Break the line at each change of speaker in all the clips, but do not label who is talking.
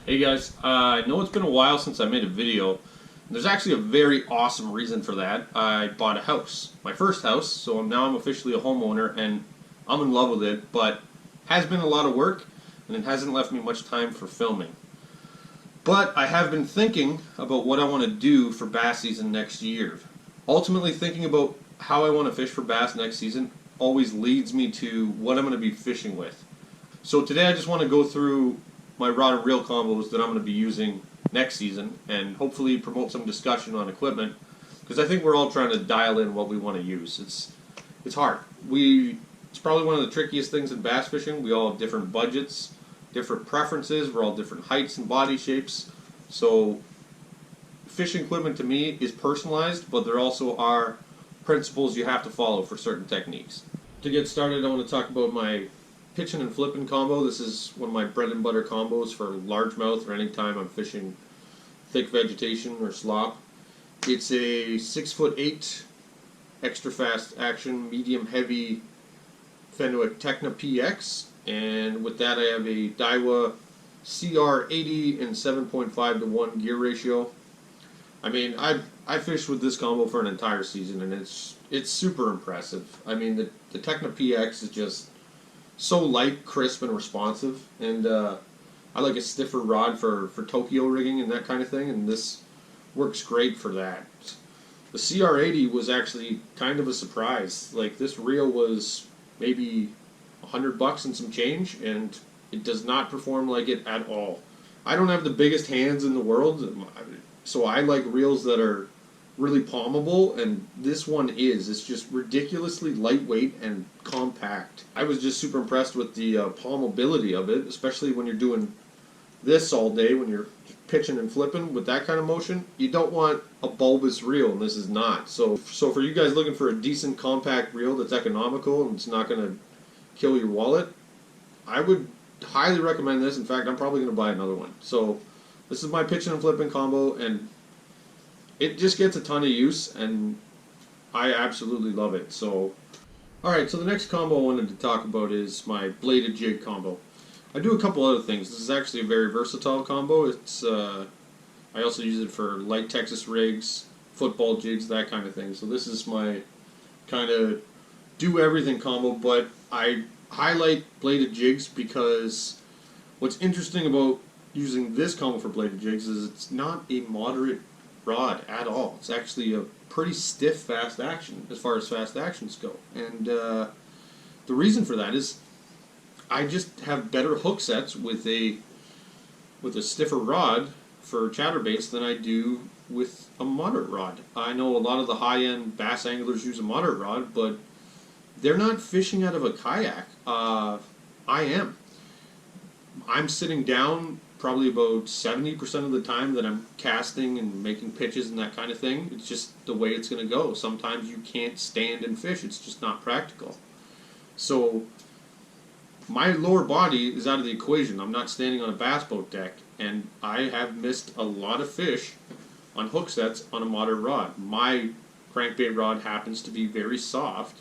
Hey guys, I know it's been a while since I made a video. There's actually a very awesome reason for that. I bought a house, my first house, so now I'm officially a homeowner and I'm in love with it, but has been a lot of work and it hasn't left me much time for filming. But I have been thinking about what I want to do for bass season next year. Ultimately thinking about how I want to fish for bass next season always leads me to what I'm going to be fishing with. So today I just want to go through my rod and reel combos that I'm going to be using next season and hopefully promote some discussion on equipment, because I think we're all trying to dial in what we want to use. It's hard. It's probably one of the trickiest things in bass fishing. We all have different budgets, different preferences. We're all different heights and body shapes. So fishing equipment to me is personalized, but there also are principles you have to follow for certain techniques. To get started, I want to talk about my pitching and flipping combo. This is one of my bread and butter combos for largemouth or anytime I'm fishing thick vegetation or slop. It's a 6'8" extra fast action medium heavy Fenwick Techna PX, and with that I have a Daiwa CR80 and 7.5 to 1 gear ratio. I mean, I fished with this combo for an entire season and it's super impressive. I mean, the Techna PX is just so light, crisp, and responsive, and I like a stiffer rod for Tokyo rigging and that kind of thing, and this works great for that. The CR80 was actually kind of a surprise. Like, this reel was maybe $100 and some change, and it does not perform like it at all. I don't have the biggest hands in the world, so I like reels that are really palmable, and this one is. It's just ridiculously lightweight and compact. I was just super impressed with the palmability of it, especially when you're doing this all day, when you're pitching and flipping with that kind of motion. You don't want a bulbous reel, and this is not. So for you guys looking for a decent compact reel that's economical and it's not going to kill your wallet, I would highly recommend this. In fact, I'm probably going to buy another one. So this is my pitching and flipping combo, and it just gets a ton of use, and I absolutely love it. So, alright, so the next combo I wanted to talk about is my bladed jig combo. I do a couple other things. This is actually a very versatile combo. I also use it for light Texas rigs, football jigs, that kind of thing. So this is my kind of do everything combo, but I highlight bladed jigs because what's interesting about using this combo for bladed jigs is it's not a moderate rod at all. It's actually a pretty stiff fast action as far as fast actions go, and the reason for that is I just have better hook sets with a stiffer rod for chatterbaits than I do with a moderate rod. I know a lot of the high-end bass anglers use a moderate rod, but they're not fishing out of a kayak. I am. I'm sitting down probably about 70% of the time that I'm casting and making pitches and that kind of thing. It's just the way it's going to go. Sometimes you can't stand and fish. It's just not practical. So my lower body is out of the equation. I'm not standing on a bass boat deck, and I have missed a lot of fish on hook sets on a moderate rod. My crankbait rod happens to be very soft,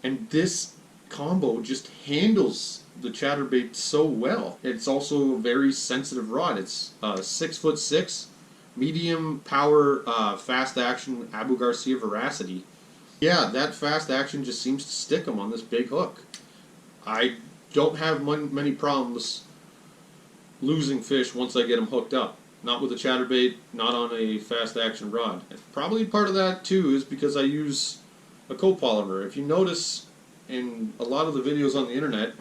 and this combo just handles the chatterbait so well. It's also a very sensitive rod. It's 6'6", medium power, fast action Abu Garcia Veracity. Yeah, that fast action just seems to stick them on this big hook. I don't have many problems losing fish once I get them hooked up. Not with a chatterbait, not on a fast action rod. Probably part of that too is because I use a copolymer. If you notice in a lot of the videos on the internet,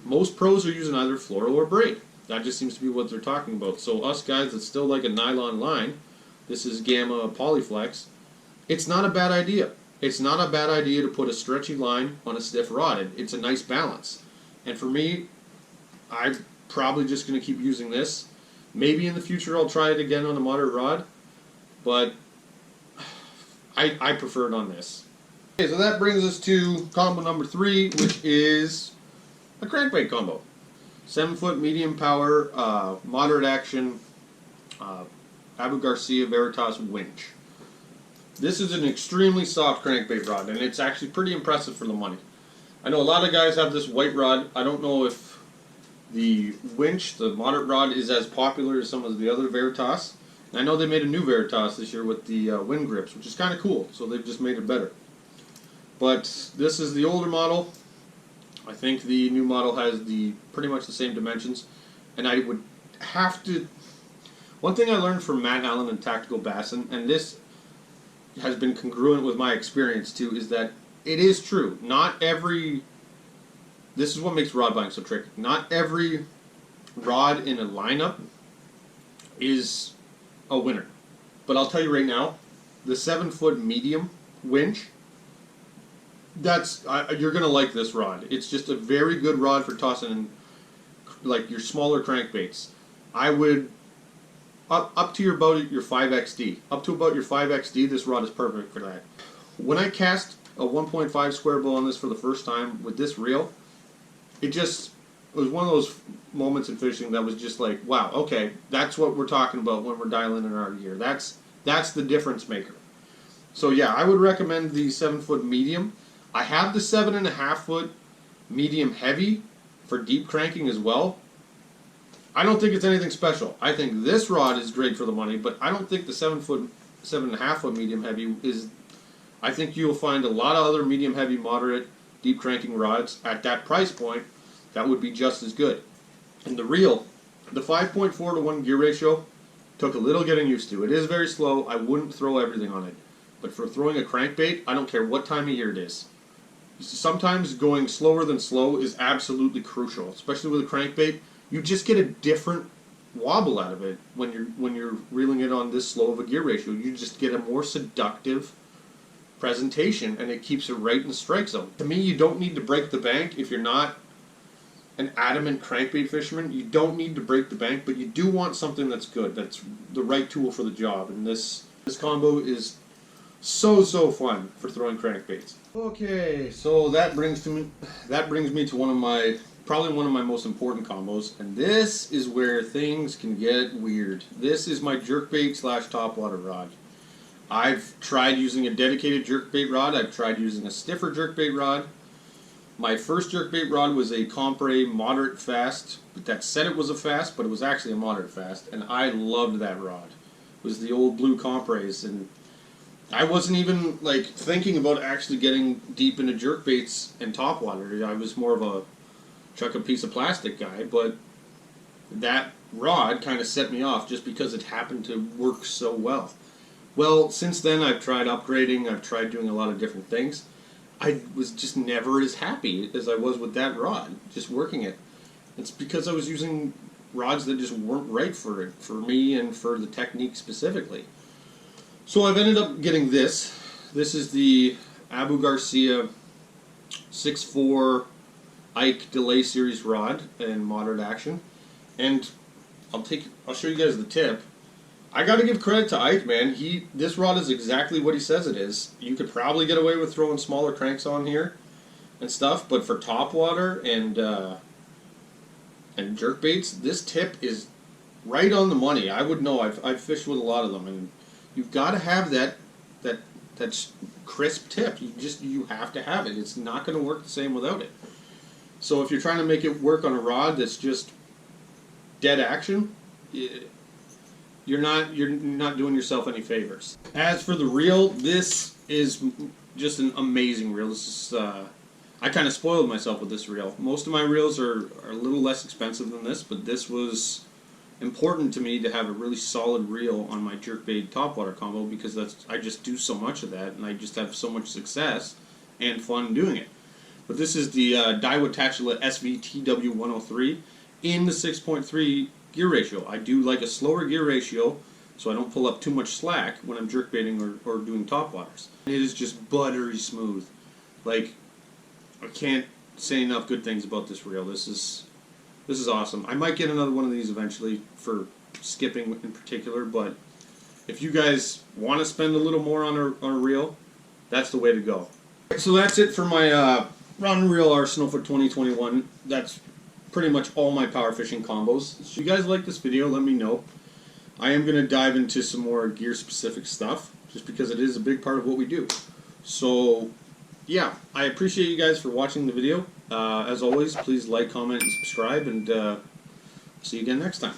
most pros are using either fluoro or braid. That just seems to be what they're talking about. So us guys that still like a nylon line, this is Gamma Polyflex, it's not a bad idea. It's not a bad idea to put a stretchy line on a stiff rod. It's a nice balance. And for me, I'm probably just going to keep using this. Maybe in the future I'll try it again on a moderate rod, but I prefer it on this. Okay, so that brings us to combo number 3, which is a crankbait combo. 7-foot medium power, moderate action, Abu Garcia Veritas winch. This is an extremely soft crankbait rod, and it's actually pretty impressive for the money. I know a lot of guys have this white rod. I don't know if The winch, the moderate rod, is as popular as some of the other Veritas. And I know they made a new Veritas this year with the wind grips, which is kind of cool, so they've just made it better. But this is the older model. I think the new model has pretty much the same dimensions. And I would have to... One thing I learned from Matt Allen and Tactical Bassin, and this has been congruent with my experience too, is that it is true. Not every... This is what makes rod buying so tricky. Not every rod in a lineup is a winner. But I'll tell you right now, the 7-foot medium winch, you're going to like this rod. It's just a very good rod for tossing in, like, your smaller crankbaits. I would, up to about your 5XD. Up to about your 5XD, this rod is perfect for that. When I cast a 1.5 square bill on this for the first time with this reel, it was one of those moments in fishing that was just like, wow, okay, that's what we're talking about when we're dialing in our gear. That's the difference maker. So yeah, I would recommend the 7-foot medium. I have the 7.5-foot medium heavy for deep cranking as well. I don't think it's anything special. I think this rod is great for the money, but I don't think the 7.5-foot medium heavy is. I think you'll find a lot of other medium heavy, moderate, deep cranking rods at that price point that would be just as good. And the reel, the 5.4 to 1 gear ratio, took a little getting used to. It is very slow. I wouldn't throw everything on it. But for throwing a crankbait, I don't care what time of year it is. Sometimes going slower than slow is absolutely crucial, especially with a crankbait. You just get a different wobble out of it when you're reeling it on this slow of a gear ratio. You just get a more seductive presentation, and it keeps it right in the strike zone. To me, you don't need to break the bank if you're not an adamant crankbait fisherman. You don't need to break the bank, but you do want something that's good, that's the right tool for the job. And this combo is so fun for throwing crankbaits. Okay, so that brings me to probably one of my most important combos, and this is where things can get weird. This is my jerkbait / topwater rod. I've tried using a dedicated jerkbait rod. I've tried using a stiffer jerkbait rod. My first jerkbait rod was a Compre moderate fast, that said it was a fast, but it was actually a moderate fast, and I loved that rod. It was the old blue Compres, and I wasn't even like thinking about actually getting deep into jerkbaits and topwater. I was more of a chuck a piece of plastic guy, but that rod kind of set me off just because it happened to work so well. Well, since then I've tried upgrading, I've tried doing a lot of different things. I was just never as happy as I was with that rod, just working it. It's because I was using rods that just weren't right for it, for me and for the technique specifically. So I've ended up getting this. This is the Abu Garcia 6.4 Ike Delay Series rod in moderate action. And I'll show you guys the tip. I got to give credit to Ike, man. This rod is exactly what he says it is. You could probably get away with throwing smaller cranks on here and stuff, but for topwater and jerkbaits, this tip is right on the money. I would know. I've fished with a lot of them, and you've got to have that crisp tip. You have to have it. It's not going to work the same without it. So if you're trying to make it work on a rod that's just dead action, you're not doing yourself any favors. As for the reel, this is just an amazing reel. This is I kind of spoiled myself with this reel. Most of my reels are a little less expensive than this, but this was important to me to have a really solid reel on my jerkbait topwater combo because I just do so much of that, and I just have so much success and fun doing it. But this is the Daiwa Tachula SVTW 103 in the 6.3 gear ratio. I do like a slower gear ratio so I don't pull up too much slack when I'm jerkbaiting or doing topwaters. It is just buttery smooth. Like, I can't say enough good things about this reel. This is awesome. I might get another one of these eventually for skipping in particular, but if you guys want to spend a little more on a reel, that's the way to go. So that's it for my rod and reel arsenal for 2021. That's pretty much all my power fishing combos. If you guys like this video, let me know. I am going to dive into some more gear specific stuff just because it is a big part of what we do. So yeah, I appreciate you guys for watching the video. As always, please like, comment, and subscribe, and see you again next time.